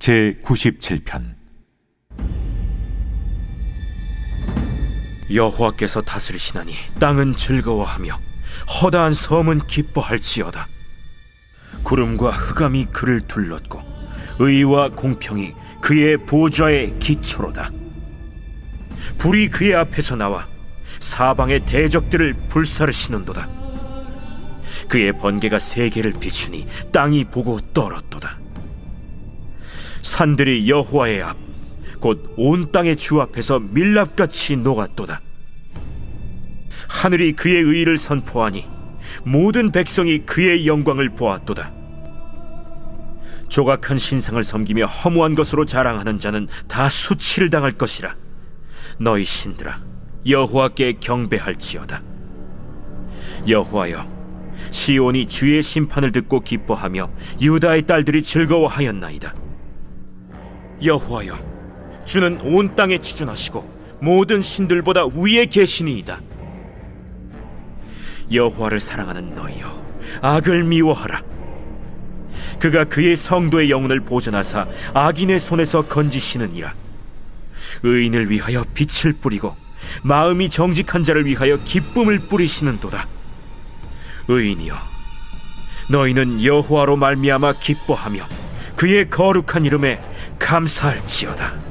제97편. 여호와께서 다스리시나니 땅은 즐거워하며 허다한 섬은 기뻐할지어다. 구름과 흑암이 그를 둘렀고 의와 공평이 그의 보좌의 기초로다. 불이 그의 앞에서 나와 사방의 대적들을 불사르시는도다. 그의 번개가 세계를 비추니 땅이 보고 떨었도다. 산들이 여호와의 앞 곧 온 땅의 주 앞에서 밀랍같이 녹았도다. 하늘이 그의 의를 선포하니 모든 백성이 그의 영광을 보았도다. 조각한 신상을 섬기며 허무한 것으로 자랑하는 자는 다 수치를 당할 것이라. 너희 신들아, 여호와께 경배할지어다. 여호와여, 시온이 주의 심판을 듣고 기뻐하며 유다의 딸들이 즐거워하였나이다. 여호와여, 주는 온 땅에 지존하시고 모든 신들보다 위에 계시니이다. 여호와를 사랑하는 너희여, 악을 미워하라. 그가 그의 성도의 영혼을 보존하사 악인의 손에서 건지시느니라. 의인을 위하여 빛을 뿌리고 마음이 정직한 자를 위하여 기쁨을 뿌리시는도다. 의인이여, 너희는 여호와로 말미암아 기뻐하며 그의 거룩한 이름에 감사할지어다.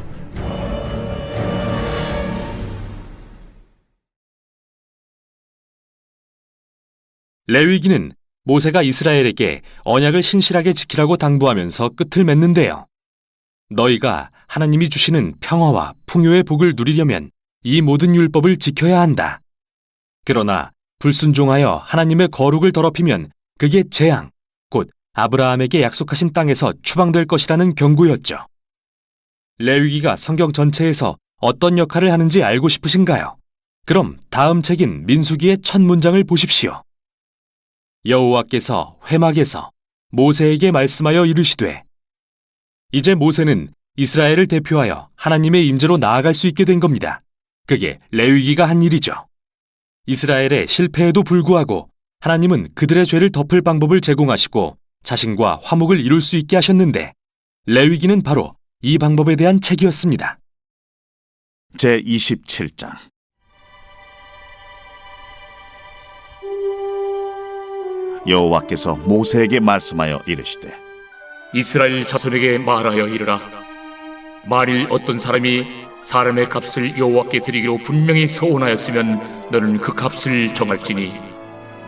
레위기는 모세가 이스라엘에게 언약을 신실하게 지키라고 당부하면서 끝을 맺는데요. 너희가 하나님이 주시는 평화와 풍요의 복을 누리려면 이 모든 율법을 지켜야 한다. 그러나 불순종하여 하나님의 거룩을 더럽히면 그게 재앙, 곧 아브라함에게 약속하신 땅에서 추방될 것이라는 경고였죠. 레위기가 성경 전체에서 어떤 역할을 하는지 알고 싶으신가요? 그럼 다음 책인 민수기의 첫 문장을 보십시오. 여호와께서 회막에서 모세에게 말씀하여 이르시되. 이제 모세는 이스라엘을 대표하여 하나님의 임재로 나아갈 수 있게 된 겁니다. 그게 레위기가 한 일이죠. 이스라엘의 실패에도 불구하고 하나님은 그들의 죄를 덮을 방법을 제공하시고 자신과 화목을 이룰 수 있게 하셨는데, 레위기는 바로 이 방법에 대한 책이었습니다. 제27장. 여호와께서 모세에게 말씀하여 이르시되. 이스라엘 자손에게 말하여 이르라. 만일 어떤 사람이 사람의 값을 여호와께 드리기로 분명히 서원하였으면 너는 그 값을 정할지니,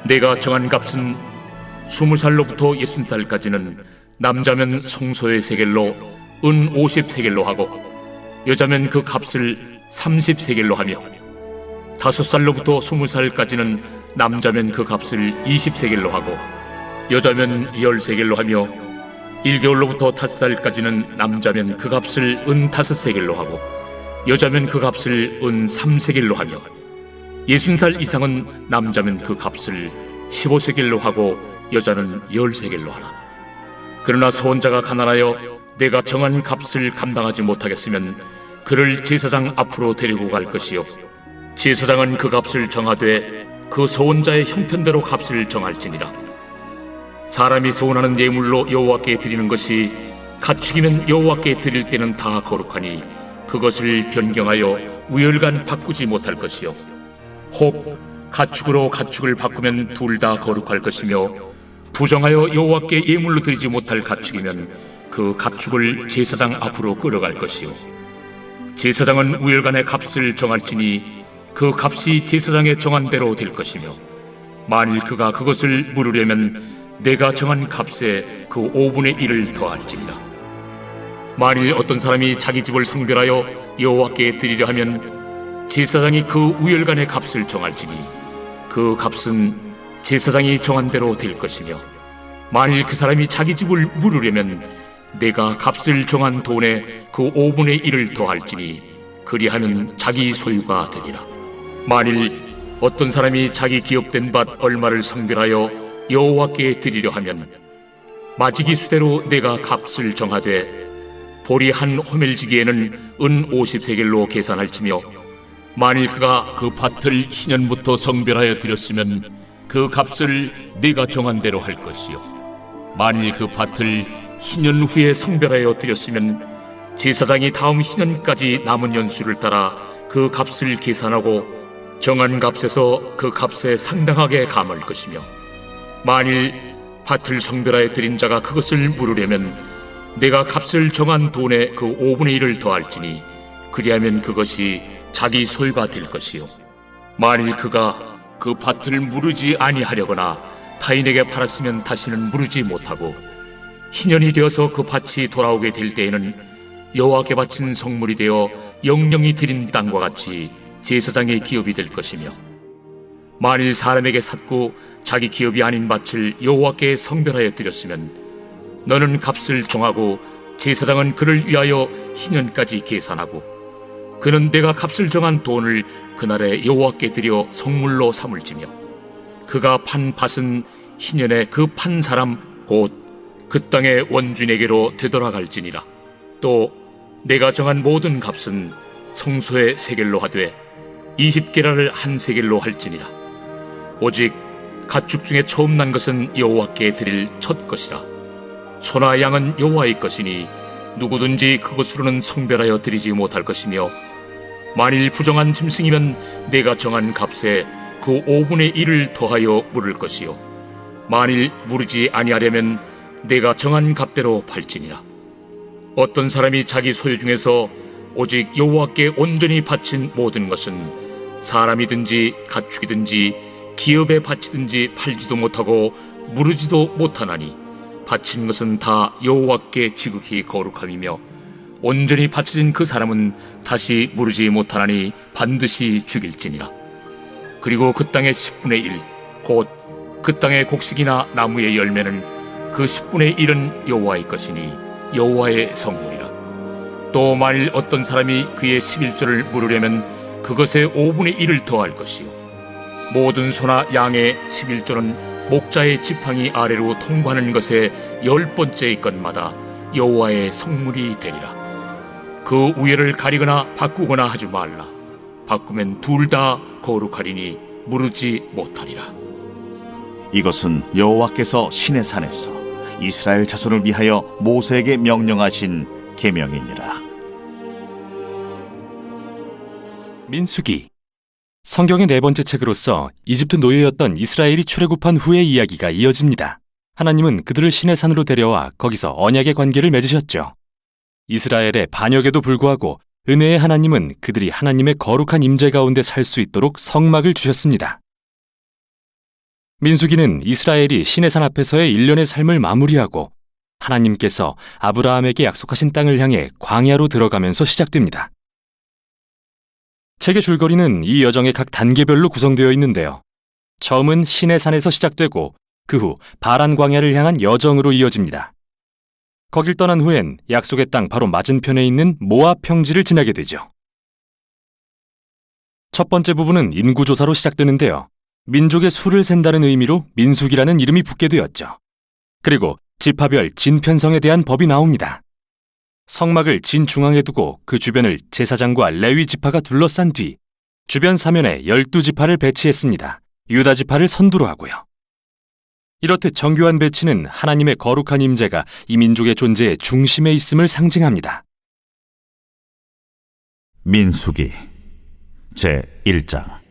내가 정한 값은 20살로부터 60살까지는 남자면 송소의 세겔로 은 50세겔로 하고, 여자면 그 값을 30세겔로 하며, 5살로부터 20살까지는 남자면 그 값을 20세겔로 하고, 여자면 10세겔로 하며, 1개월로부터 5살까지는 남자면 그 값을 은 5세겔로 하고, 여자면 그 값을 은 3세겔로 하며, 60살 이상은 남자면 그 값을 15세겔로 하고, 여자는 10세겔로 하라. 그러나 소원자가 가난하여 내가 정한 값을 감당하지 못하겠으면 그를 제사장 앞으로 데리고 갈 것이요, 제사장은 그 값을 정하되 그 소원자의 형편대로 값을 정할지니라. 사람이 소원하는 예물로 여호와께 드리는 것이 가축이면 여호와께 드릴 때는 다 거룩하니 그것을 변경하여 우열간 바꾸지 못할 것이요, 혹 가축으로 가축을 바꾸면 둘 다 거룩할 것이며, 부정하여 여호와께 예물로 드리지 못할 가축이면 그 가축을 제사장 앞으로 끌어갈 것이요, 제사장은 우열간의 값을 정할지니 그 값이 제사장의 정한 대로 될 것이며, 만일 그가 그것을 물으려면 내가 정한 값에 그 5분의 1을 더할지니라. 만일 어떤 사람이 자기 집을 성별하여 여호와께 드리려 하면 제사장이 그 우열간의 값을 정할지니 그 값은 제사장이 정한 대로 될 것이며, 만일 그 사람이 자기 집을 물으려면 내가 값을 정한 돈에 그 5분의 1을 더할지니 그리하면 자기 소유가 되리라. 만일 어떤 사람이 자기 기업된 밭 얼마를 성별하여 여호와께 드리려 하면 마지기 수대로 내가 값을 정하되, 보리 한 호멜지기에는 은 50세겔로 계산할지며, 만일 그가 그 밭을 신년부터 성별하여 드렸으면 그 값을 네가 정한 대로 할 것이요, 만일 그 밭을 희년 후에 성별하여 드렸으면 제사장이 다음 희년까지 남은 연수를 따라 그 값을 계산하고 정한 값에서 그 값에 상당하게 감할 것이며, 만일 밭을 성별하여 드린 자가 그것을 물으려면 내가 값을 정한 돈의 그 5분의 1을 더할지니 그리하면 그것이 자기 소유가 될 것이요, 만일 그가 그 밭을 무르지 아니하려거나 타인에게 팔았으면 다시는 무르지 못하고 희년이 되어서 그 밭이 돌아오게 될 때에는 여호와께 바친 성물이 되어 영령이 드린 땅과 같이 제사장의 기업이 될 것이며, 만일 사람에게 샀고 자기 기업이 아닌 밭을 여호와께 성별하여 드렸으면 너는 값을 정하고 제사장은 그를 위하여 희년까지 계산하고 그는 내가 값을 정한 돈을 그날에 여호와께 드려 성물로 삼을지며, 그가 판 밭은 희년에 그 판 사람 곧 그 땅의 원주인에게로 되돌아갈지니라. 또 내가 정한 모든 값은 성소의 세겔로 하되 20게라를 한 세겔로 할지니라. 오직 가축 중에 처음 난 것은 여호와께 드릴 첫 것이라. 소나 양은 여호와의 것이니 누구든지 그것으로는 성별하여 드리지 못할 것이며, 만일 부정한 짐승이면 내가 정한 값에 그 5분의 1을 더하여 물을 것이요, 만일 무르지 아니하려면 내가 정한 값대로 팔지니라. 어떤 사람이 자기 소유 중에서 오직 여호와께 온전히 바친 모든 것은 사람이든지 가축이든지 기업에 바치든지 팔지도 못하고 무르지도 못하나니 바친 것은 다 여호와께 지극히 거룩함이며, 온전히 바쳐진 그 사람은 다시 무르지 못하나니 반드시 죽일지니라. 그리고 그 땅의 10분의 1 곧 그 땅의 곡식이나 나무의 열매는 그 10분의 1은 여호와의 것이니 여호와의 성물이라. 또 만일 어떤 사람이 그의 11조를 물으려면 그것의 5분의 1을 더할 것이요, 모든 소나 양의 11조는 목자의 지팡이 아래로 통과하는 것의 10번째의 것마다 여호와의 성물이 되리라. 그 우열을 가리거나 바꾸거나 하지 말라. 바꾸면 둘 다 거룩하리니 무르지 못하리라. 이것은 여호와께서 시내산에서 이스라엘 자손을 위하여 모세에게 명령하신 계명이니라. 민수기. 성경의 네 번째 책으로서 이집트 노예였던 이스라엘이 출애굽한 후의 이야기가 이어집니다. 하나님은 그들을 시내산으로 데려와 거기서 언약의 관계를 맺으셨죠. 이스라엘의 반역에도 불구하고 은혜의 하나님은 그들이 하나님의 거룩한 임재 가운데 살 수 있도록 성막을 주셨습니다. 민수기는 이스라엘이 시내산 앞에서의 일련의 삶을 마무리하고 하나님께서 아브라함에게 약속하신 땅을 향해 광야로 들어가면서 시작됩니다. 책의 줄거리는 이 여정의 각 단계별로 구성되어 있는데요. 처음은 시내산에서 시작되고 그 후 바란 광야를 향한 여정으로 이어집니다. 거길 떠난 후엔 약속의 땅 바로 맞은편에 있는 모압 평지를 지나게 되죠. 첫 번째 부분은 인구조사로 시작되는데요. 민족의 수를 센다는 의미로 민수기라는 이름이 붙게 되었죠. 그리고 지파별 진편성에 대한 법이 나옵니다. 성막을 진중앙에 두고 그 주변을 제사장과 레위 지파가 둘러싼 뒤 주변 사면에 12지파를 배치했습니다. 유다 지파를 선두로 하고요. 이렇듯 정교한 배치는 하나님의 거룩한 임재가 이 민족의 존재의 중심에 있음을 상징합니다. 민수기 제1장.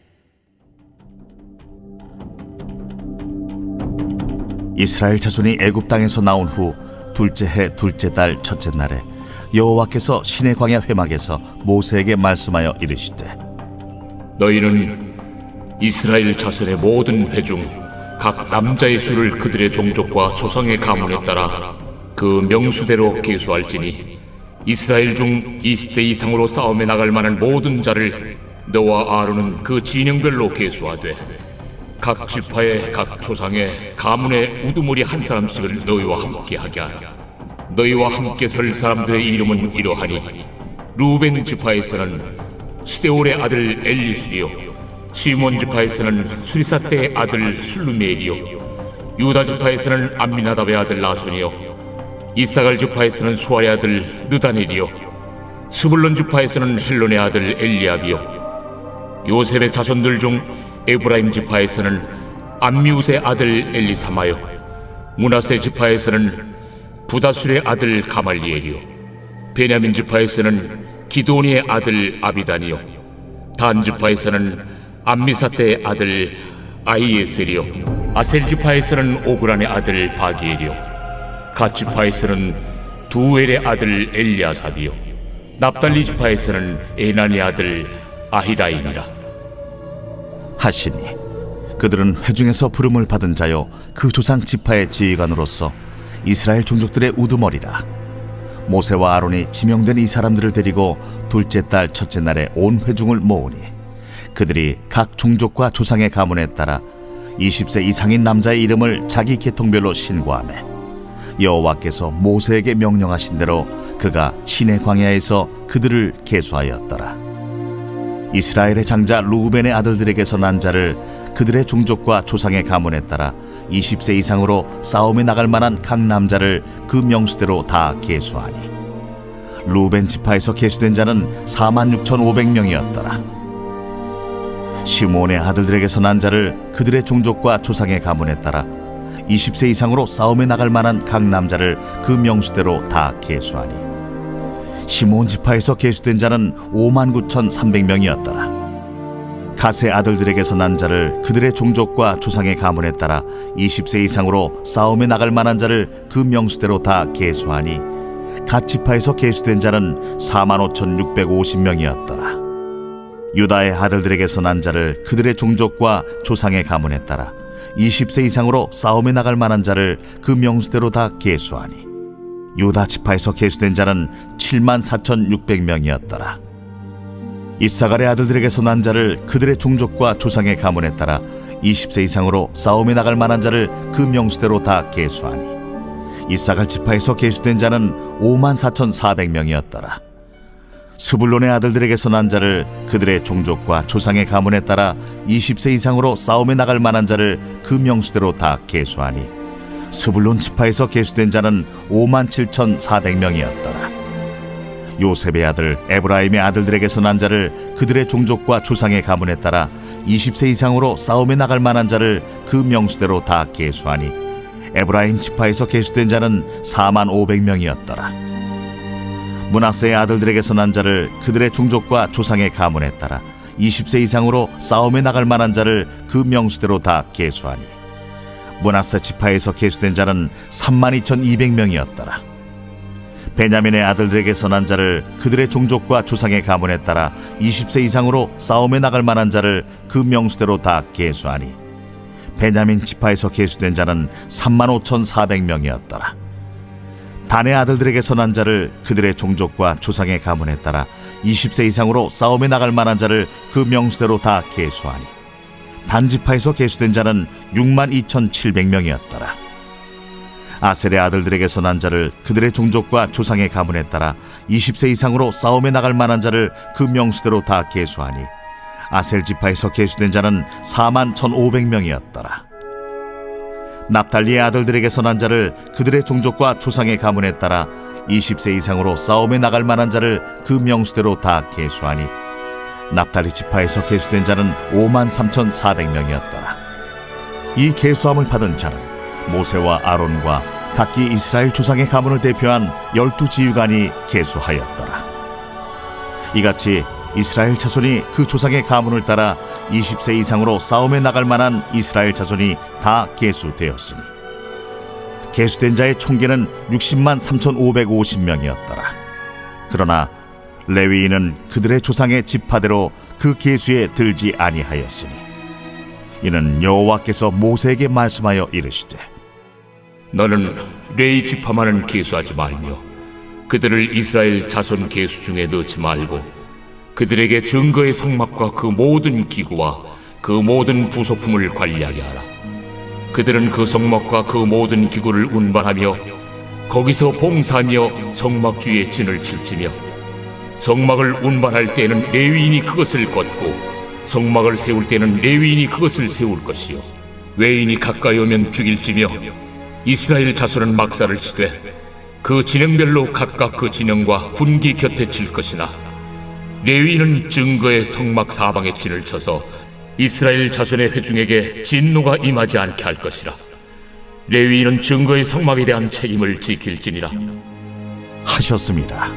이스라엘 자손이 애굽 땅에서 나온 후 둘째 해 둘째 달 첫째 날에 여호와께서 시내 광야 회막에서 모세에게 말씀하여 이르시되, 너희는 이스라엘 자손의 모든 회 중 각 남자의 수를 그들의 종족과 조상의 가문에 따라 그 명수대로 계수할지니 이스라엘 중 20세 이상으로 싸움에 나갈 만한 모든 자를 너와 아론은 그 진영별로 계수하되 각 지파의 각 조상의 가문의 우두머리 한 사람씩을 너희와 함께 하게 하라. 너희와 함께 설 사람들의 이름은 이러하니, 루벤 지파에서는 스데올의 아들 엘리술이요, 시몬 지파에서는 수리사떼의 아들 술루메엘이요, 유다 지파에서는 암미나답의 아들 나손이요, 이사갈 지파에서는 수아의 아들 느다넬이요, 스불론 지파에서는 헬론의 아들 엘리압이요, 요셉의 자손들 중 에브라임 지파에서는 암미우스의 아들 엘리사마요, 므낫세 지파에서는 부다술의 아들 가말리엘이요 베냐민 지파에서는 기도니의 아들 아비단이요 단 지파에서는 암미사대의 아들 아히에셀이요 아셀 지파에서는 오그란의 아들 바기엘이요 갓 지파에서는 두엘의 아들 엘리아삽이요 납달리 지파에서는 에난의 아들 아히라임이라. 하시니 그들은 회중에서 부름을 받은 자요 그 조상 지파의 지휘관으로서 이스라엘 종족들의 우두머리라. 모세와 아론이 지명된 이 사람들을 데리고 둘째 달 첫째 날에 온 회중을 모으니 그들이 각 종족과 조상의 가문에 따라 20세 이상인 남자의 이름을 자기 계통별로 신고하매 여호와께서 모세에게 명령하신 대로 그가 시내 광야에서 그들을 계수하였더라. 이스라엘의 장자 루벤의 아들들에게서 난 자를 그들의 종족과 조상의 가문에 따라 20세 이상으로 싸움에 나갈 만한 각 남자를 그 명수대로 다 계수하니 루벤 지파에서 계수된 자는 46,500명이었더라. 시몬의 아들들에게서 난 자를 그들의 종족과 조상의 가문에 따라 20세 이상으로 싸움에 나갈 만한 각 남자를 그 명수대로 다 계수하니 시몬 지파에서 계수된 자는 59,300명이었더라. 갓의 아들들에게서 난 자를 그들의 종족과 조상의 가문에 따라 20세 이상으로 싸움에 나갈 만한 자를 그 명수대로 다 계수하니 갓 지파에서 계수된 자는 45,650명이었더라. 유다의 아들들에게서 난 자를 그들의 종족과 조상의 가문에 따라 20세 이상으로 싸움에 나갈 만한 자를 그 명수대로 다 계수하니 유다 지파에서 계수된 자는 74,600명이었더라. 이사갈의 아들들에게서 난 자를 그들의 종족과 조상의 가문에 따라 20세 이상으로 싸움에 나갈 만한 자를 그 명수대로 다 계수하니 이사갈 지파에서 계수된 자는 54,400명이었더라. 스불론의 아들들에게서 난 자를 그들의 종족과 조상의 가문에 따라 20세 이상으로 싸움에 나갈 만한 자를 그 명수대로 다 계수하니 스불론 지파에서 계수된 자는 57,400명이었더라. 요셉의 아들 에브라임의 아들들에게서 난 자를 그들의 종족과 조상의 가문에 따라 20세 이상으로 싸움에 나갈 만한 자를 그 명수대로 다 계수하니 에브라임 지파에서 계수된 자는 45,000명이었더라. 므낫세의 아들들에게서 난 자를 그들의 종족과 조상의 가문에 따라 20세 이상으로 싸움에 나갈 만한 자를 그 명수대로 다 계수하니 므낫세 지파에서 계수된 자는 32,200명이었더라. 베냐민의 아들들에게서 난 자를 그들의 종족과 조상의 가문에 따라 20세 이상으로 싸움에 나갈 만한 자를 그 명수대로 다 계수하니 베냐민 지파에서 계수된 자는 35,400명이었더라. 단의 아들들에게서 난 자를 그들의 종족과 조상의 가문에 따라 20세 이상으로 싸움에 나갈 만한 자를 그 명수대로 다 계수하니 단 지파에서 계수된 자는 62,700명이었더라. 아셀의 아들들에게서 난 자를 그들의 종족과 조상의 가문에 따라 20세 이상으로 싸움에 나갈 만한 자를 그 명수대로 다 계수하니 아셀 지파에서 계수된 자는 41,500명이었더라. 납달리의 아들들에게서 난 자를 그들의 종족과 조상의 가문에 따라 20세 이상으로 싸움에 나갈 만한 자를 그 명수대로 다 계수하니 납달리 지파에서 계수된 자는 53,400명이었더라. 이 계수함을 받은 자는 모세와 아론과 각기 이스라엘 조상의 가문을 대표한 12지휘관이 계수하였더라. 이같이 이스라엘 자손이 그 조상의 가문을 따라 20세 이상으로 싸움에 나갈 만한 이스라엘 자손이 다 계수되었으니 계수된 자의 총계는 603,550명이었더라. 그러나 레위인은 그들의 조상의 지파대로 그 계수에 들지 아니하였으니 이는 여호와께서 모세에게 말씀하여 이르시되 너는 레위 지파만은 계수하지 말며 그들을 이스라엘 자손 계수 중에 넣지 말고 그들에게 증거의 성막과 그 모든 기구와 그 모든 부속품을 관리하게 하라. 그들은 그 성막과 그 모든 기구를 운반하며 거기서 봉사하며 성막 주위에 진을 칠지며 성막을 운반할 때는 레위인이 그것을 걷고 성막을 세울 때는 레위인이 그것을 세울 것이요 외인이 가까이 오면 죽일지며 이스라엘 자손은 막사를 치되 그 진영별로 각각 그 진영과 분기 곁에 칠 것이나 레위인은 증거의 성막 사방에 진을 쳐서 이스라엘 자손의 회중에게 진노가 임하지 않게 할 것이라. 레위인은 증거의 성막에 대한 책임을 지킬지니라. 하셨습니다.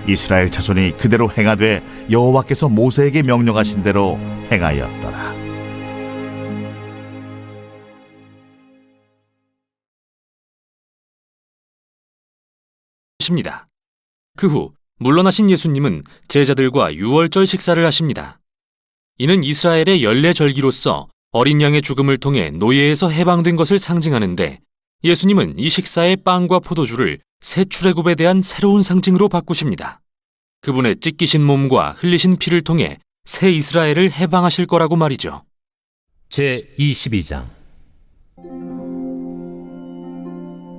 이스라엘 자손이 그대로 행하되 여호와께서 모세에게 명령하신 대로 행하였더라. 십니다. 그 후 물러나신 예수님은 제자들과 유월절 식사를 하십니다. 이는 이스라엘의 연례절기로서 어린 양의 죽음을 통해 노예에서 해방된 것을 상징하는데, 예수님은 이 식사의 빵과 포도주를 새 출애굽에 대한 새로운 상징으로 바꾸십니다. 그분의 찢기신 몸과 흘리신 피를 통해 새 이스라엘을 해방하실 거라고 말이죠. 제22장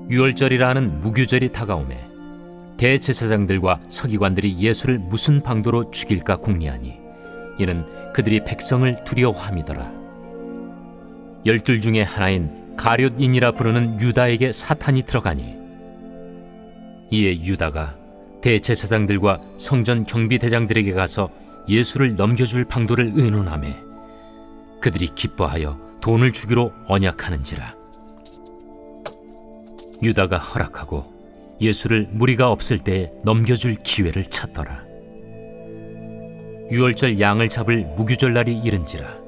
유월절이라는 무교절이 다가오매 대제사장들과 서기관들이 예수를 무슨 방도로 죽일까 궁리하니, 이는 그들이 백성을 두려워함이더라. 12 중에 하나인 가룟인이라 부르는 유다에게 사탄이 들어가니, 이에 유다가 대제사장들과 성전 경비대장들에게 가서 예수를 넘겨줄 방도를 의논하매 그들이 기뻐하여 돈을 주기로 언약하는지라. 유다가 허락하고 예수를 무리가 없을 때에 넘겨줄 기회를 찾더라. 유월절 양을 잡을 무교절 날이 이른지라.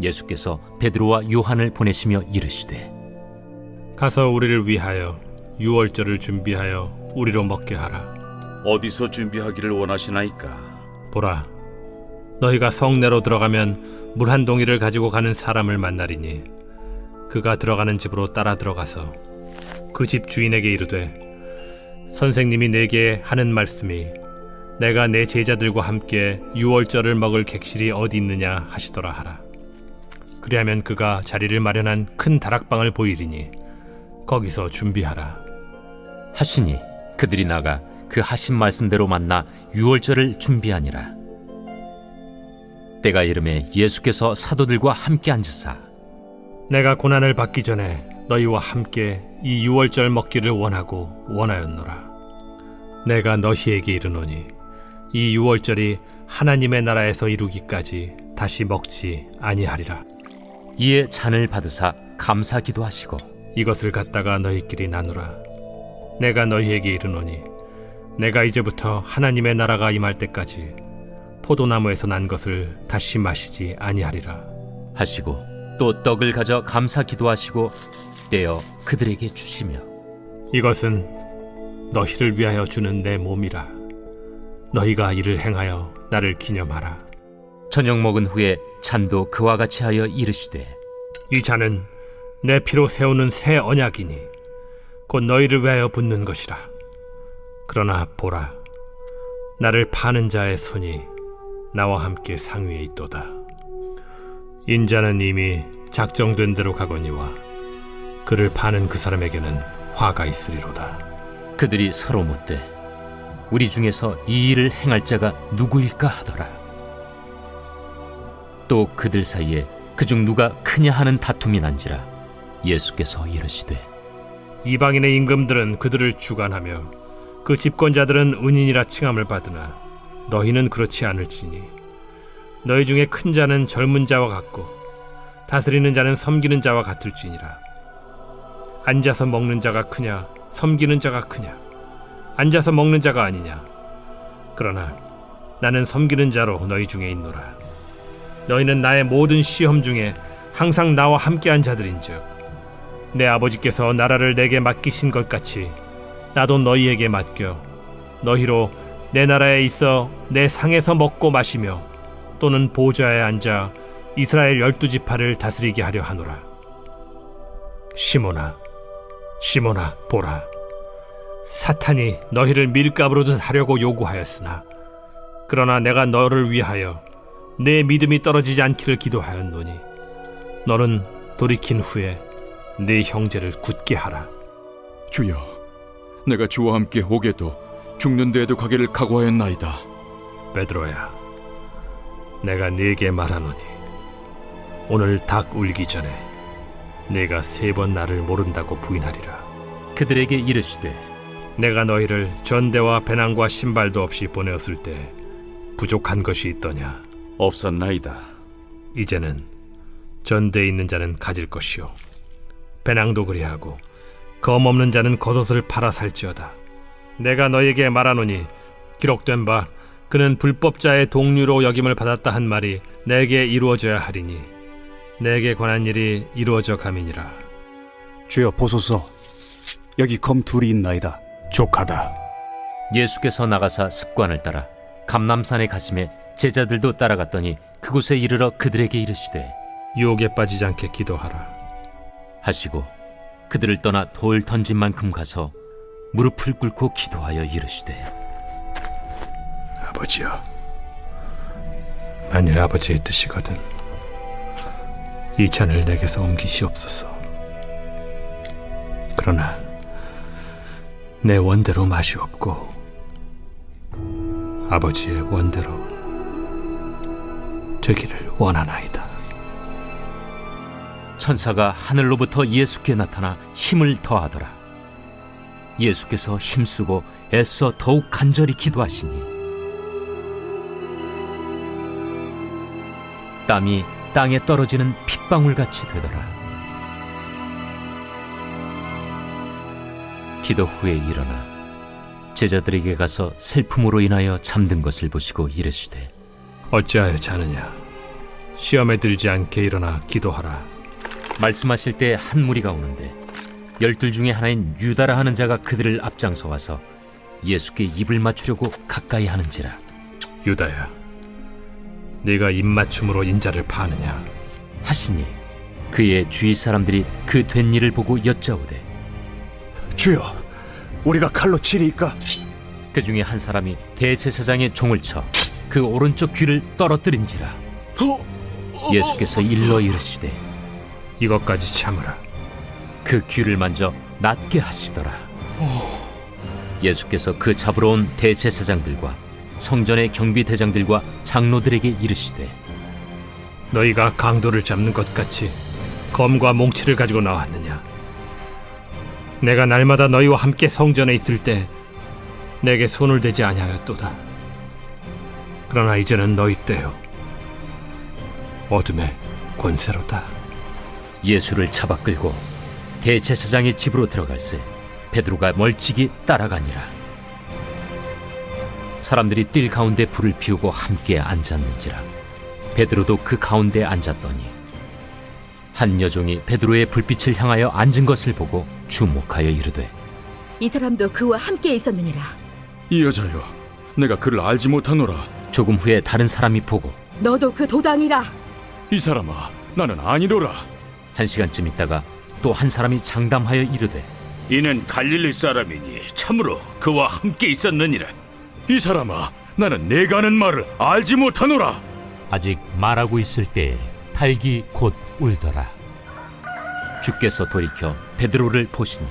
예수께서 베드로와 요한을 보내시며 이르시되, 가서 우리를 위하여 유월절을 준비하여 우리로 먹게 하라. 어디서 준비하기를 원하시나이까? 보라, 너희가 성내로 들어가면 물 한 동이를 가지고 가는 사람을 만나리니, 그가 들어가는 집으로 따라 들어가서 그 집 주인에게 이르되, 선생님이 내게 하는 말씀이 내가 내 제자들과 함께 유월절을 먹을 객실이 어디 있느냐 하시더라 하라. 그리하면 그가 자리를 마련한 큰 다락방을 보이리니 거기서 준비하라 하시니, 그들이 나가 그 하신 말씀대로 만나 유월절을 준비하니라. 때가 이르매 예수께서 사도들과 함께 앉으사, 내가 고난을 받기 전에 너희와 함께 이 유월절 먹기를 원하고 원하였노라. 내가 너희에게 이르노니 이 유월절이 하나님의 나라에서 이루기까지 다시 먹지 아니하리라. 이에 잔을 받으사 감사 기도하시고 이것을 갖다가 너희끼리 나누라. 내가 너희에게 이르노니 내가 이제부터 하나님의 나라가 임할 때까지 포도나무에서 난 것을 다시 마시지 아니하리라 하시고, 또 떡을 가져 감사 기도하시고 떼어 그들에게 주시며, 이것은 너희를 위하여 주는 내 몸이라. 너희가 이를 행하여 나를 기념하라. 저녁 먹은 후에 잔도 그와 같이 하여 이르시되, 이 잔은 내 피로 세우는 새 언약이니 곧 너희를 위하여 붓는 것이라. 그러나 보라, 나를 파는 자의 손이 나와 함께 상위에 있도다. 인자는 이미 작정된 대로 가거니와 그를 파는 그 사람에게는 화가 있으리로다. 그들이 서로 묻되, 우리 중에서 이 일을 행할 자가 누구일까 하더라. 또 그들 사이에 그중 누가 크냐 하는 다툼이 난지라. 예수께서 이르시되, 이방인의 임금들은 그들을 주관하며 그 집권자들은 은인이라 칭함을 받으나 너희는 그렇지 않을지니, 너희 중에 큰 자는 젊은 자와 같고 다스리는 자는 섬기는 자와 같을지니라. 앉아서 먹는 자가 크냐 섬기는 자가 크냐? 앉아서 먹는 자가 아니냐? 그러나 나는 섬기는 자로 너희 중에 있노라. 너희는 나의 모든 시험 중에 항상 나와 함께한 자들인즉, 내 아버지께서 나라를 내게 맡기신 것 같이 나도 너희에게 맡겨 너희로 내 나라에 있어 내 상에서 먹고 마시며 또는 보좌에 앉아 이스라엘 12지파를 다스리게 하려 하노라. 시몬아, 시몬아, 보라, 사탄이 너희를 밀가부르듯 하려고 요구하였으나 그러나 내가 너를 위하여 내 믿음이 떨어지지 않기를 기도하였노니 너는 돌이킨 후에 네 형제를 굳게 하라. 주여, 내가 주와 함께 오게도 죽는 데에도 가기를 각오하였나이다. 베드로야, 내가 네게 말하노니 오늘 닭 울기 전에 네가 3번 나를 모른다고 부인하리라. 그들에게 이르시되, 내가 너희를 전대와 배낭과 신발도 없이 보내었을 때 부족한 것이 있더냐? 없었나이다. 이제는 전대에 있는 자는 가질 것이요 배낭도 그리하고 검 없는 자는 겉옷을 팔아 살지어다. 내가 너에게 말하노니 기록된 바 그는 불법자의 동류로 여김을 받았다 한 말이 내게 이루어져야 하리니 내게 관한 일이 이루어져 가미니라. 주여 보소서, 여기 검 둘이 있나이다. 족하다. 예수께서 나가사 습관을 따라 감람산에 가심에 제자들도 따라갔더니 그곳에 이르러 그들에게 이르시되 유혹에 빠지지 않게 기도하라 하시고 그들을 떠나 돌 던진 만큼 가서 무릎을 꿇고 기도하여 이르시되 아버지여, 만일 아버지의 뜻이거든 이 잔을 내게서 옮기시옵소서. 그러나 내 원대로 마시옵고 아버지의 원대로 되기를 원하나이다. 천사가 하늘로부터 예수께 나타나 힘을 더하더라. 예수께서 힘쓰고 애써 더욱 간절히 기도하시니 땀이 땅에 떨어지는 핏방울같이 되더라. 기도 후에 일어나 제자들에게 가서 슬픔으로 인하여 잠든 것을 보시고 이르시되 어찌하여 자느냐? 시험에 들지 않게 일어나 기도하라. 말씀하실 때 한 무리가 오는데 12 중에 하나인 유다라 하는 자가 그들을 앞장서 와서 예수께 입을 맞추려고 가까이 하는지라. 유다야, 네가 입맞춤으로 인자를 파느냐? 하시니 그의 주위 사람들이 그 된 일을 보고 여짜오되 주여, 우리가 칼로 치리이까? 그 중에 한 사람이 대제사장의 종을 쳐 그 오른쪽 귀를 떨어뜨린지라. 예수께서 일러 이르시되 이것까지 참으라. 그 귀를 만져 낫게 하시더라. 예수께서 그 잡으러 온 대제사장들과 성전의 경비대장들과 장로들에게 이르시되 너희가 강도를 잡는 것 같이 검과 몽치를 가지고 나왔느냐? 내가 날마다 너희와 함께 성전에 있을 때 내게 손을 대지 아니하였도다. 그러나 이제는 너희 때요 어둠의 권세로다. 예수를 잡아 끌고 대제사장의 집으로 들어갈새 베드로가 멀찍이 따라가니라. 사람들이 뜰 가운데 불을 피우고 함께 앉았는지라. 베드로도 그 가운데 앉았더니 한 여종이 베드로의 불빛을 향하여 앉은 것을 보고 주목하여 이르되 이 사람도 그와 함께 있었느니라. 이 여자여, 내가 그를 알지 못하노라. 조금 후에 다른 사람이 보고 너도 그 도당이라. 이 사람아, 나는 아니로라. 1시간쯤 있다가 또 한 사람이 장담하여 이르되 이는 갈릴리 사람이니 참으로 그와 함께 있었느니라. 이 사람아, 나는 내가 하는 말을 알지 못하노라. 아직 말하고 있을 때에 닭이 곧 울더라. 주께서 돌이켜 베드로를 보시니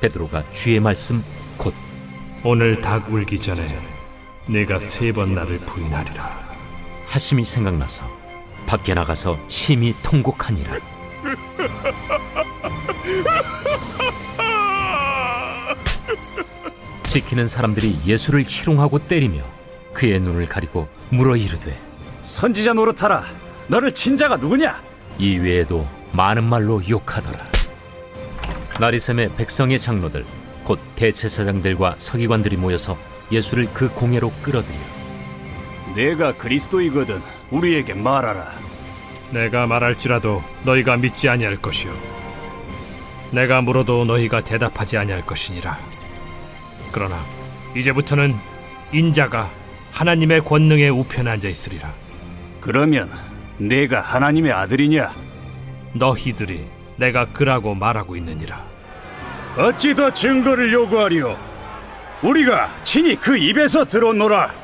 베드로가 주의 말씀 곧 오늘 닭 울기 전에 내가 3번 나를 부인하리라 하심이 생각나서 밖에 나가서 심히 통곡하니라. 지키는 사람들이 예수를 희롱하고 때리며 그의 눈을 가리고 물어 이르되 선지자 노릇하라. 너를 친 자가 누구냐? 이 외에도 많은 말로 욕하더라. 나리샘의 백성의 장로들 곧 대제사장들과 서기관들이 모여서 예수를 그 공회로 끌어들여 내가 그리스도이거든 우리에게 말하라. 내가 말할지라도 너희가 믿지 아니할 것이요 내가 물어도 너희가 대답하지 아니할 것이니라. 그러나 이제부터는 인자가 하나님의 권능의 우편에 앉아 있으리라. 그러면 내가 하나님의 아들이냐? 너희들이 내가 그라고 말하고 있느니라. 어찌 더 증거를 요구하리요? 우리가 친히 그 입에서 들었노라.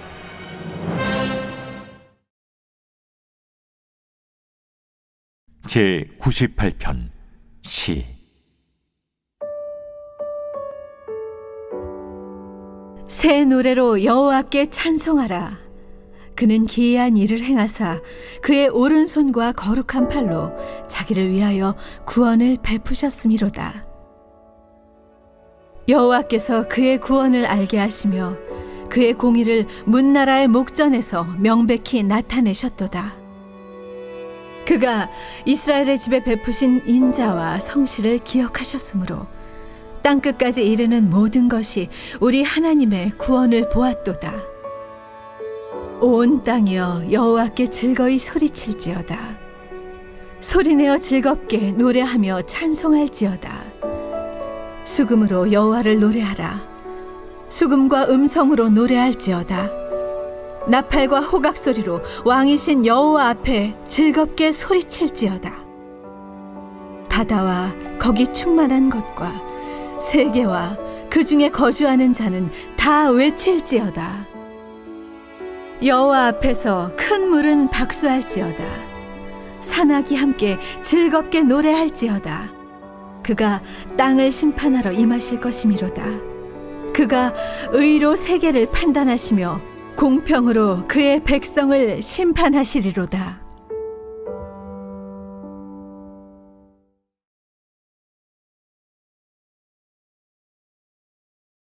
제 98편 시 새 노래로 여호와께 찬송하라. 그는 기이한 일을 행하사 그의 오른손과 거룩한 팔로 자기를 위하여 구원을 베푸셨음이로다. 여호와께서 그의 구원을 알게 하시며 그의 공의를 문나라의 목전에서 명백히 나타내셨도다. 그가 이스라엘의 집에 베푸신 인자와 성실을 기억하셨으므로 땅 끝까지 이르는 모든 것이 우리 하나님의 구원을 보았도다. 온 땅이여 여호와께 즐거이 소리칠지어다. 소리내어 즐겁게 노래하며 찬송할지어다. 수금으로 여호와를 노래하라. 수금과 음성으로 노래할지어다. 나팔과 호각 소리로 왕이신 여호와 앞에 즐겁게 소리칠지어다. 바다와 거기 충만한 것과 세계와 그 중에 거주하는 자는 다 외칠지어다. 여호와 앞에서 큰 물은 박수할지어다. 산악이 함께 즐겁게 노래할지어다. 그가 땅을 심판하러 임하실 것이미로다. 그가 의로 세계를 판단하시며 공평으로 그의 백성을 심판하시리로다.